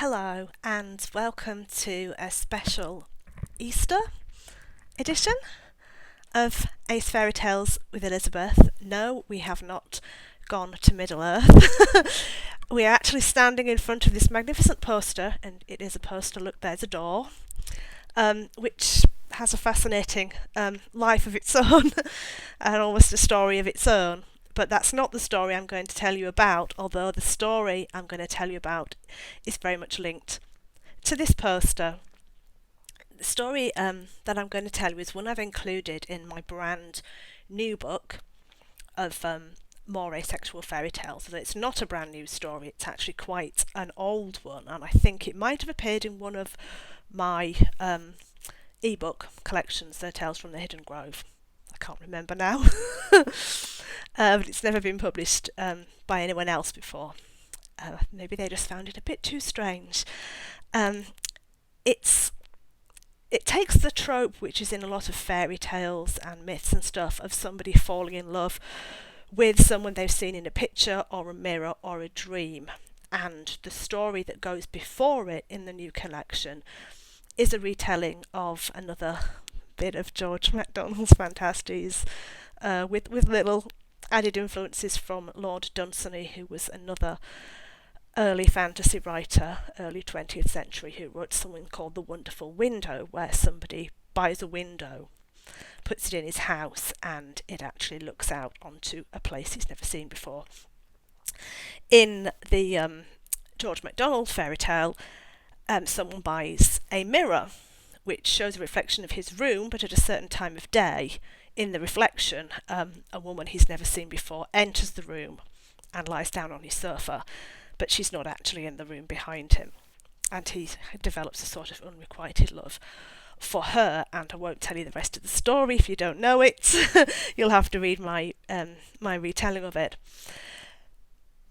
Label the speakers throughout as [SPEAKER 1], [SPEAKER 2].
[SPEAKER 1] Hello and welcome to a special Easter edition of Ace Fairy Tales with Elizabeth. No, we have not gone to Middle-earth. We are actually standing in front of this magnificent poster, and it is a poster, look, there's a door, which has a fascinating life of its own and almost a story of its own. But that's not the story I'm going to tell you about, although the story I'm going to tell you about is very much linked to this poster. The story that I'm going to tell you is one I've included in my brand new book of more asexual fairy tales. So it's not a brand new story, it's actually quite an old one, and I think it might have appeared in one of my ebook collections, The Tales from the Hidden Grove. I can't remember now. But it's never been published by anyone else before. Maybe they just found it a bit too strange. It takes the trope which is in a lot of fairy tales and myths and stuff of somebody falling in love with someone they've seen in a picture or a mirror or a dream, and the story that goes before it in the new collection is a retelling of another bit of George MacDonald's Fantasties, with little added influences from Lord Dunsany, who was another early fantasy writer, early 20th century, who wrote something called The Wonderful Window, where somebody buys a window, puts it in his house, and it actually looks out onto a place he's never seen before. In the George MacDonald fairy tale, someone buys a mirror which shows a reflection of his room, but at a certain time of day, in the reflection, a woman he's never seen before enters the room and lies down on his sofa, but she's not actually in the room behind him. And he develops a sort of unrequited love for her, and I won't tell you the rest of the story if you don't know it. You'll have to read my retelling of it.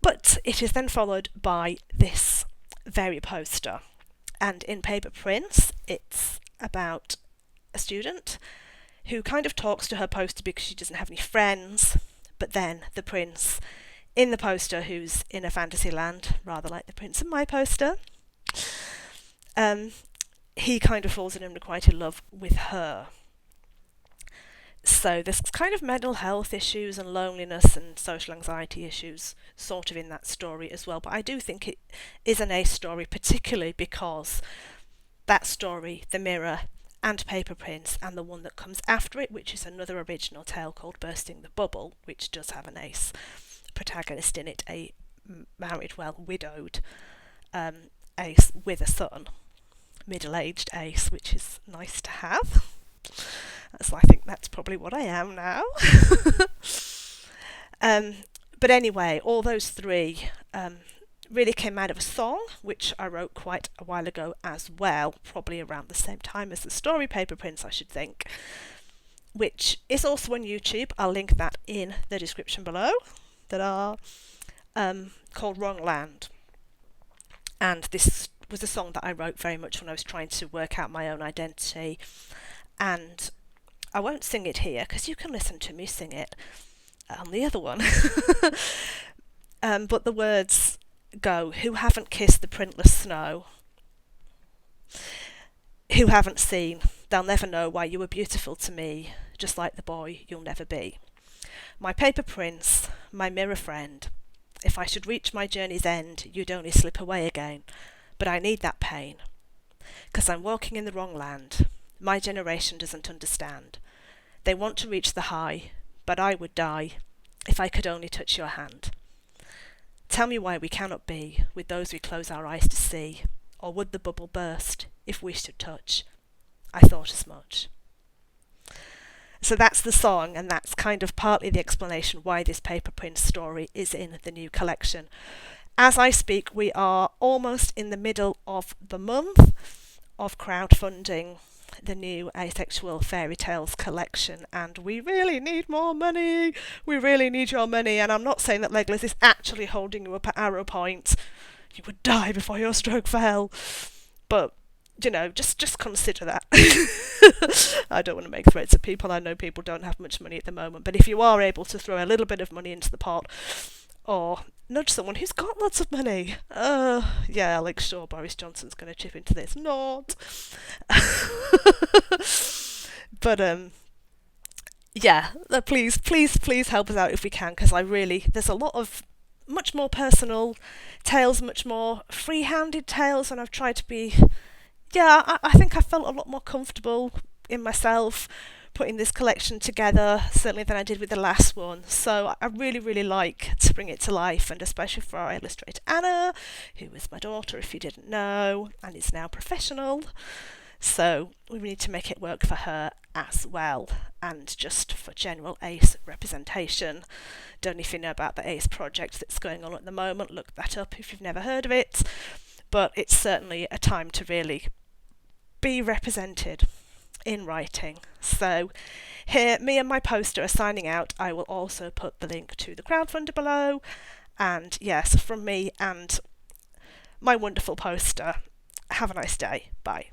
[SPEAKER 1] But it is then followed by this very poster, and in paper prints it's about a student who kind of talks to her poster because she doesn't have any friends, but then the prince in the poster, who's in a fantasy land, rather like the prince in my poster, he kind of falls in unrequited love with her. So there's kind of mental health issues and loneliness and social anxiety issues sort of in that story as well, but I do think it is an ace story, particularly because that story, The Mirror, and Paper Prince, and the one that comes after it, which is another original tale called Bursting the Bubble, which does have an ace protagonist in it, a married, well, widowed ace with a son, middle-aged ace, which is nice to have. So I think that's probably what I am now. But anyway, all those three really came out of a song, which I wrote quite a while ago as well, probably around the same time as the story Paper Prince, I should think, which is also on YouTube. I'll link that in the description below, that are called Wrong Land. And this was a song that I wrote very much when I was trying to work out my own identity, and I won't sing it here because you can listen to me sing it on the other one. But the words go: who haven't kissed the printless snow, who haven't seen, they'll never know why you were beautiful to me, just like the boy you'll never be. My paper prince, my mirror friend, if I should reach my journey's end, you'd only slip away again, but I need that pain, 'cause I'm walking in the wrong land. My generation doesn't understand. They want to reach the high, but I would die if I could only touch your hand. Tell me why we cannot be with those we close our eyes to see, or would the bubble burst if we should touch? I thought as much. So that's the song, and that's kind of partly the explanation why this Paper Prince story is in the new collection. As I speak, we are almost in the middle of the month of crowdfunding the new Asexual Fairy Tales collection, and we really need more money. We really need your money, and I'm not saying that Legolas is actually holding you up at arrow point. You would die before your stroke fell. But, you know, just consider that. I don't want to make threats at people. I know people don't have much money at the moment, but if you are able to throw a little bit of money into the pot, or nudge someone who's got lots of money. Yeah, like, sure, Boris Johnson's going to chip into this. Not. But, yeah, please help us out if we can, because there's a lot of much more personal tales, much more free-handed tales, and I've tried to be, yeah, I think I felt a lot more comfortable in myself putting this collection together, certainly than I did with the last one. So I really, really like to bring it to life, and especially for our illustrator Anna, who was my daughter, if you didn't know, and is now professional. So we need to make it work for her as well, and just for general ACE representation. Don't know if you know about the ACE project that's going on at the moment, look that up if you've never heard of it. But it's certainly a time to really be represented in writing. So here, me and my poster are signing out. I will also put the link to the crowdfunder below. And yes, from me and my wonderful poster, have a nice day. Bye.